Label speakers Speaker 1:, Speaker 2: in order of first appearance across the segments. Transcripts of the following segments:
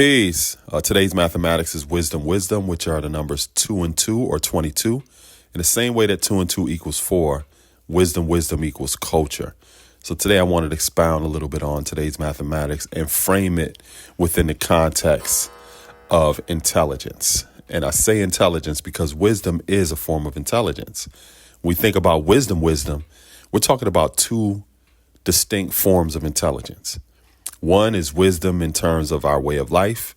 Speaker 1: Peace. Today's mathematics is wisdom, which are the numbers 2 and 2 or 22. In the same way that 2 and 2 equals 4, wisdom equals culture. So today I wanted to expound a little bit on today's mathematics and frame it within the context of intelligence. And I say intelligence because wisdom is a form of intelligence. When we think about wisdom, we're talking about two distinct forms of intelligence. One is wisdom in terms of our way of life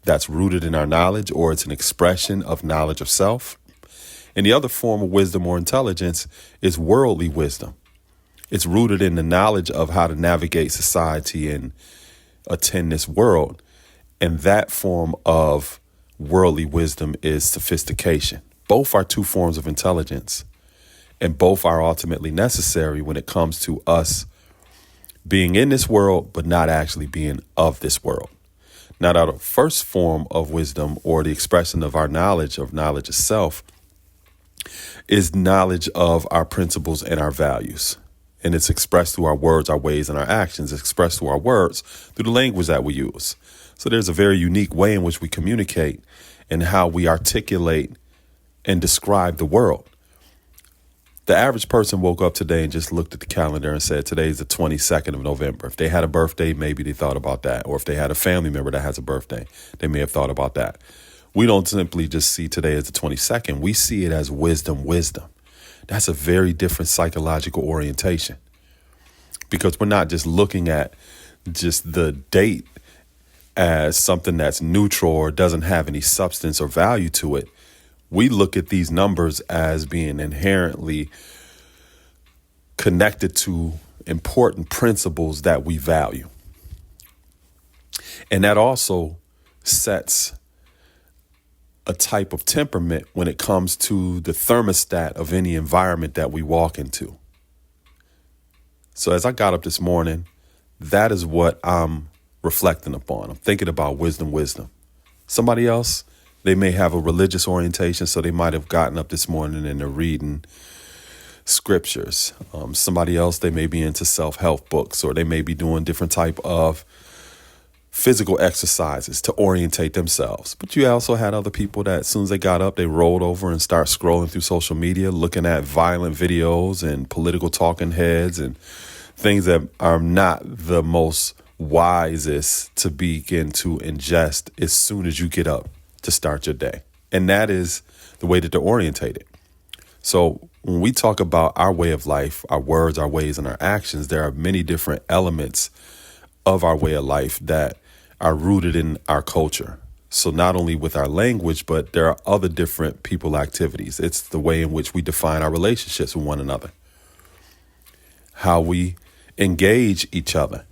Speaker 1: that's rooted in our knowledge, or it's an expression of knowledge of self. And the other form of wisdom or intelligence is worldly wisdom. It's rooted in the knowledge of how to navigate society and attend this world. And that form of worldly wisdom is sophistication. Both are two forms of intelligence, and both are ultimately necessary when it comes to us being in this world, but not actually being of this world. Now, the first form of wisdom, or the expression of our knowledge of self, is knowledge of our principles and our values. And it's expressed through our words, our ways, and our actions. It's expressed through our words, through the language that we use. So there's a very unique way in which we communicate and how we articulate and describe the world. The average person woke up today and just looked at the calendar and said, today's the 22nd of November. If they had a birthday, maybe they thought about that. Or if they had a family member that has a birthday, they may have thought about that. We don't simply just see today as the 22nd. We see it as wisdom. That's a very different psychological orientation, because we're not just looking at just the date as something that's neutral or doesn't have any substance or value to it. We look at these numbers as being inherently connected to important principles that we value. And that also sets a type of temperament when it comes to the thermostat of any environment that we walk into. So as I got up this morning, that is what I'm reflecting upon. I'm thinking about wisdom. Somebody else, they may have a religious orientation, so they might have gotten up this morning and they're reading scriptures. Somebody else, they may be into self-help books, or they may be doing different type of physical exercises to orientate themselves. But you also had other people that as soon as they got up, they rolled over and start scrolling through social media, looking at violent videos and political talking heads and things that are not the most wisest to begin to ingest as soon as you get up to start your day. And that is the way that they're orientated. So when we talk about our way of life, our words, our ways, and our actions, there are many different elements of our way of life that are rooted in our culture. So not only with our language, but there are other different people activities. It's the way in which we define our relationships with one another, how we engage each other.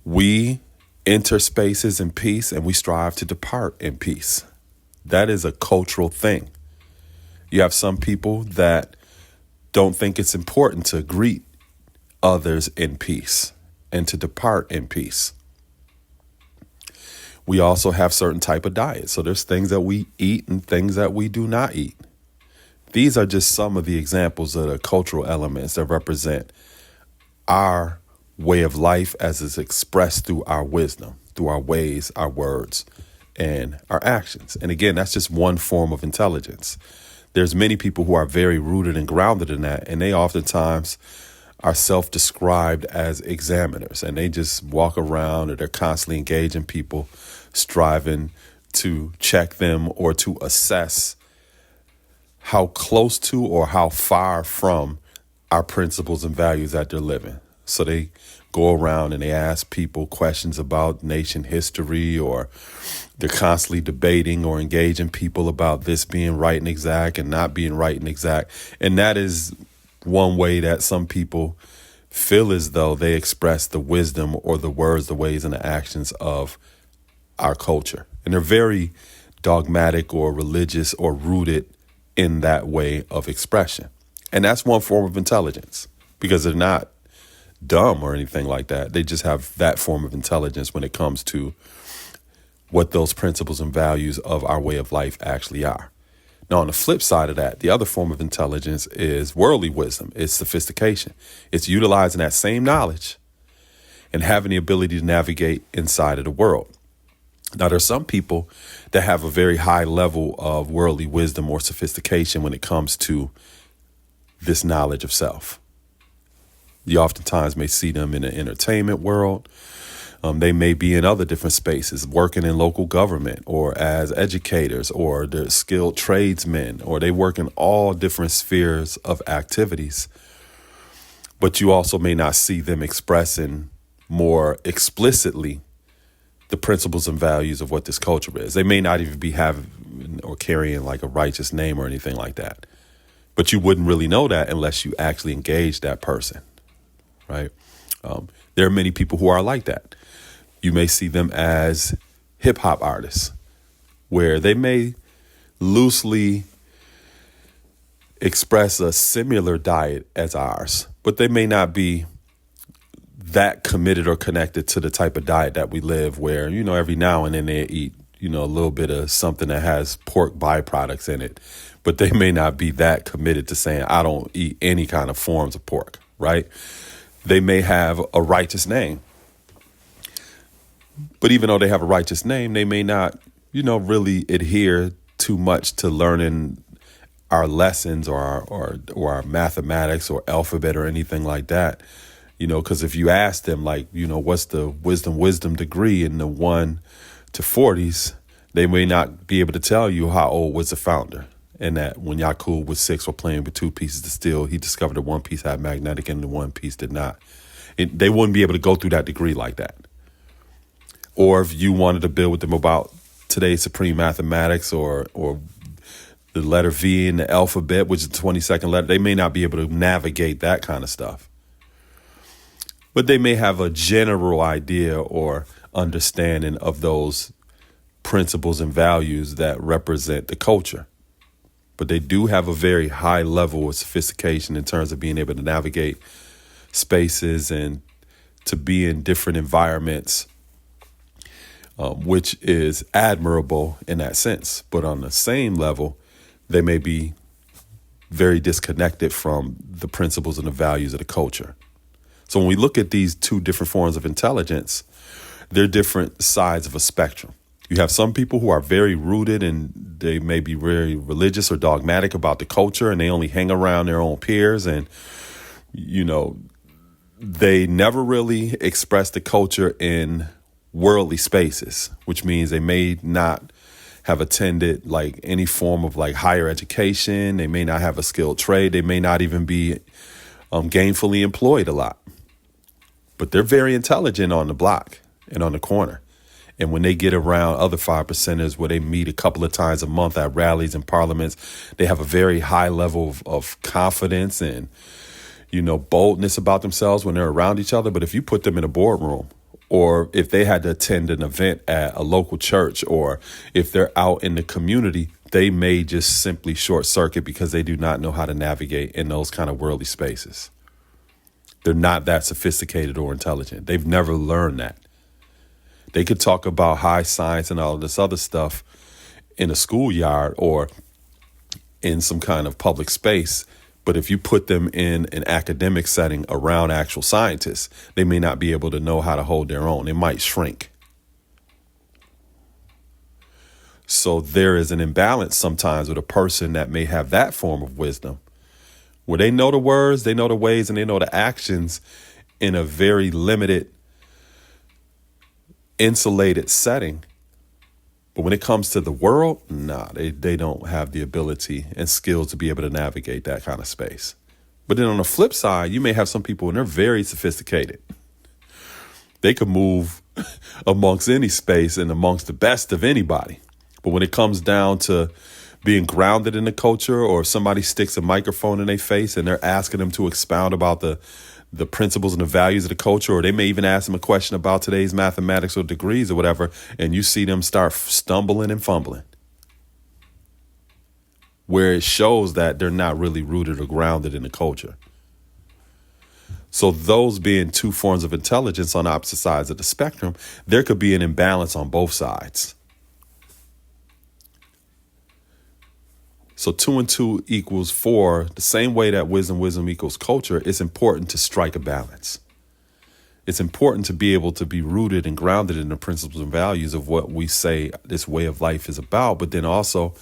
Speaker 1: We enter spaces in peace, and we strive to depart in peace. That is a cultural thing. You have some people that don't think it's important to greet others in peace and to depart in peace. We also have certain type of diets. So there's things that we eat and things that we do not eat. These are just some of the examples of the cultural elements that represent our way of life as is expressed through our wisdom, through our ways, our words, and our actions. And again, that's just one form of intelligence. There's many people who are very rooted and grounded in that, and they oftentimes are self-described as examiners, and they just walk around, or they're constantly engaging people, striving to check them or to assess how close to or how far from our principles and values that they're living. So they go around and they ask people questions about nation history, or they're constantly debating or engaging people about this being right and exact and not being right and exact. And that is one way that some people feel as though they express the wisdom or the words, the ways, and the actions of our culture. And they're very dogmatic or religious or rooted in that way of expression. And that's one form of intelligence, because they're not dumb or anything like that. They just have that form of intelligence when it comes to what those principles and values of our way of life actually are. Now, on the flip side of that, the other form of intelligence is worldly wisdom. It's sophistication. It's utilizing that same knowledge and having the ability to navigate inside of the world. Now, there's some people that have a very high level of worldly wisdom or sophistication when it comes to this knowledge of self. You oftentimes may see them in the entertainment world. They may be in other different spaces, working in local government or as educators, or they're skilled tradesmen, or they work in all different spheres of activities. But you also may not see them expressing more explicitly the principles and values of what this culture is. They may not even be having or carrying like a righteous name or anything like that. But you wouldn't really know that unless you actually engage that person, right? There are many people who are like that. You may see them as hip hop artists, where they may loosely express a similar diet as ours, but they may not be that committed or connected to the type of diet that we live, where, every now and then they eat, a little bit of something that has pork byproducts in it, but they may not be that committed to saying, I don't eat any kind of forms of pork, right? They may have a righteous name, but even though they have a righteous name, they may not, really adhere too much to learning our lessons or our mathematics or alphabet or anything like that. Because if you ask them, like, what's the wisdom degree in the 1 to 40s, they may not be able to tell you how old was the founder. And that when Yakub was 6 or playing with 2 pieces of steel, he discovered that one piece had magnetic and the one piece did not. They wouldn't be able to go through that degree like that. Or if you wanted to build with them about today's supreme mathematics or the letter V in the alphabet, which is the 22nd letter, they may not be able to navigate that kind of stuff. But they may have a general idea or understanding of those principles and values that represent the culture. But they do have a very high level of sophistication in terms of being able to navigate spaces and to be in different environments, which is admirable in that sense. But on the same level, they may be very disconnected from the principles and the values of the culture. So when we look at these 2 different forms of intelligence, they're different sides of a spectrum. You have some people who are very rooted and they may be very religious or dogmatic about the culture, and they only hang around their own peers, and, they never really express the culture in worldly spaces, which means they may not have attended like any form of like higher education. They may not have a skilled trade. They may not even be gainfully employed a lot. But they're very intelligent on the block and on the corner. And when they get around other 5%ers where they meet a couple of times a month at rallies and parliaments, they have a very high level of confidence and, boldness about themselves when they're around each other. But if you put them in a boardroom, or if they had to attend an event at a local church, or if they're out in the community, they may just simply short circuit because they do not know how to navigate in those kind of worldly spaces. They're not that sophisticated or intelligent. They've never learned that. They could talk about high science and all of this other stuff in a schoolyard or in some kind of public space. But if you put them in an academic setting around actual scientists, they may not be able to know how to hold their own. They might shrink. So there is an imbalance sometimes with a person that may have that form of wisdom, where they know the words, they know the ways, and they know the actions in a very limited, insulated setting. But when it comes to the world, they don't have the ability and skills to be able to navigate that kind of space. But then on the flip side, you may have some people and they're very sophisticated. They could move amongst any space and amongst the best of anybody. But when it comes down to being grounded in the culture, or if somebody sticks a microphone in their face and they're asking them to expound about the principles and the values of the culture, or they may even ask them a question about today's mathematics or degrees or whatever, and you see them start stumbling and fumbling, where it shows that they're not really rooted or grounded in the culture. So those being 2 forms of intelligence on opposite sides of the spectrum, there could be an imbalance on both sides. So 2 and 2 equals 4. The same way that wisdom equals culture, it's important to strike a balance. It's important to be able to be rooted and grounded in the principles and values of what we say this way of life is about, but then also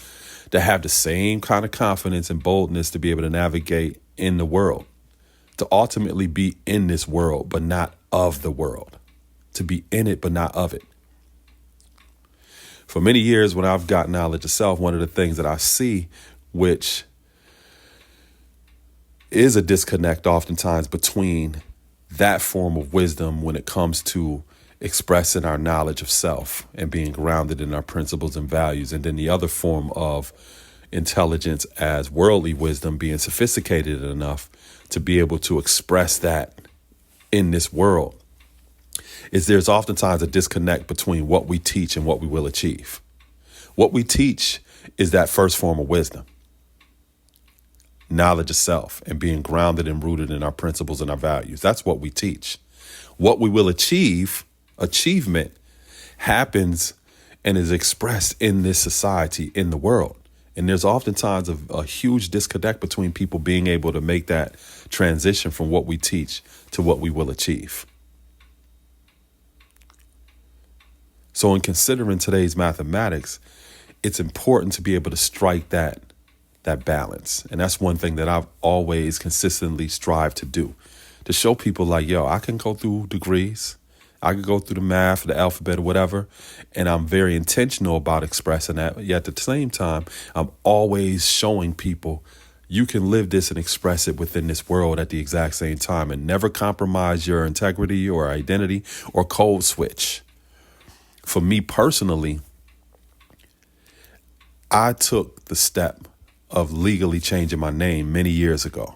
Speaker 1: to have the same kind of confidence and boldness to be able to navigate in the world, to ultimately be in this world, but not of the world, to be in it, but not of it. For many years, when I've got knowledge of self, one of the things that I see, which is a disconnect oftentimes between that form of wisdom when it comes to expressing our knowledge of self and being grounded in our principles and values, and then the other form of intelligence as worldly wisdom, being sophisticated enough to be able to express that in this world, is there's oftentimes a disconnect between what we teach and what we will achieve. What we teach is that first form of wisdom, knowledge of self and being grounded and rooted in our principles and our values. That's what we teach. What we will achieve, achievement, happens and is expressed in this society, in the world. And there's oftentimes a huge disconnect between people being able to make that transition from what we teach to what we will achieve. So in considering today's mathematics, it's important to be able to strike that balance. And that's one thing that I've always consistently strived to do, to show people like, yo, I can go through degrees. I could go through the math, the alphabet or whatever. And I'm very intentional about expressing that. Yet at the same time, I'm always showing people you can live this and express it within this world at the exact same time and never compromise your integrity or identity or code switch. For me personally, I took the step of legally changing my name many years ago.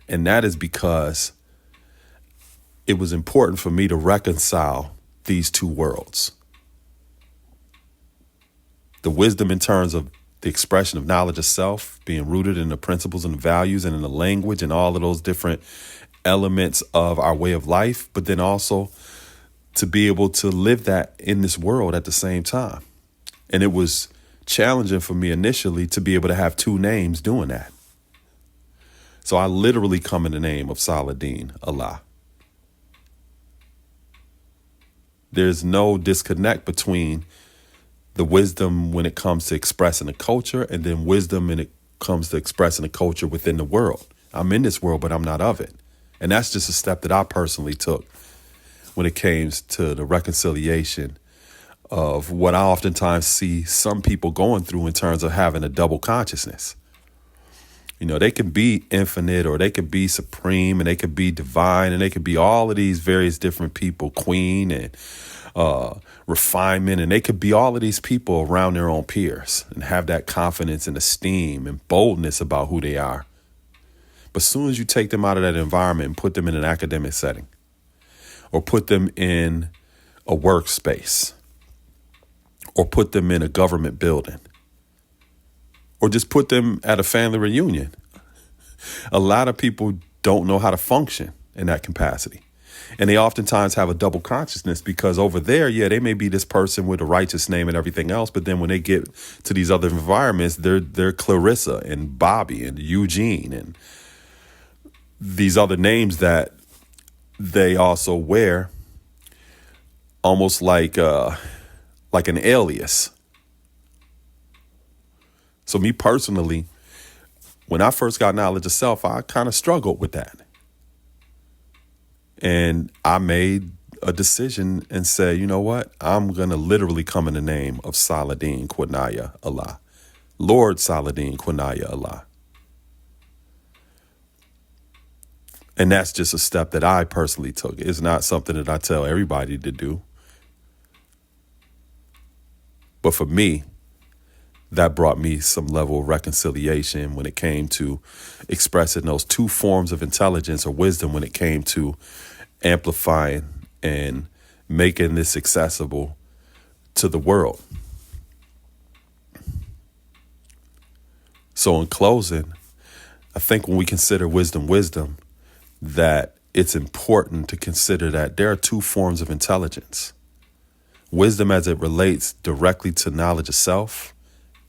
Speaker 1: And that is because it was important for me to reconcile these two worlds. The wisdom in terms of the expression of knowledge of self, being rooted in the principles and the values and in the language and all of those different elements of our way of life, but then also to be able to live that in this world at the same time. And it was challenging for me initially to be able to have two names doing that. So I literally come in the name of Saladin Allah. There's no disconnect between the wisdom when it comes to expressing the culture and then wisdom when it comes to expressing the culture within the world. I'm in this world, but I'm not of it. And that's just a step that I personally took when it came to the reconciliation of what I oftentimes see some people going through in terms of having a double consciousness. You know, they can be infinite or they could be supreme and they could be divine and they could be all of these various different people, queen and refinement, and they could be all of these people around their own peers and have that confidence and esteem and boldness about who they are. But as soon as you take them out of that environment and put them in an academic setting or put them in a workspace or put them in a government building or just put them at a family reunion, a lot of people don't know how to function in that capacity. And they oftentimes have a double consciousness because over there, yeah, they may be this person with a righteous name and everything else. But then when they get to these other environments, they're Clarissa and Bobby and Eugene and these other names that they also wear almost like an alias. So me personally, when I first got knowledge of self, I kind of struggled with that. And I made a decision and said, you know what? I'm going to literally come in the name of Saladin Allah, Lord Saladin Allah. And that's just a step that I personally took. It's not something that I tell everybody to do. But for me, that brought me some level of reconciliation when it came to expressing those two forms of intelligence or wisdom when it came to amplifying and making this accessible to the world. So in closing, I think when we consider wisdom, that it's important to consider that there are two forms of intelligence. Wisdom as it relates directly to knowledge of self,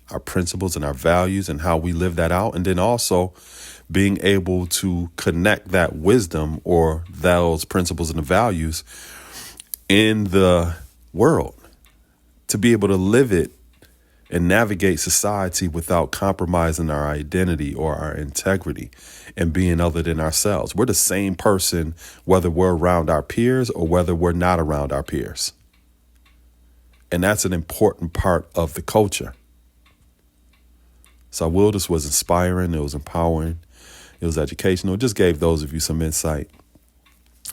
Speaker 1: our principles and our values and how we live that out. And then also being able to connect that wisdom or those principles and the values in the world, to be able to live it and navigate society without compromising our identity or our integrity and being other than ourselves. We're the same person, whether we're around our peers or whether we're not around our peers. And that's an important part of the culture. So this was inspiring. It was empowering. It was educational. It just gave those of you some insight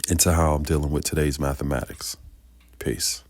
Speaker 1: into how I'm dealing with today's mathematics. Peace.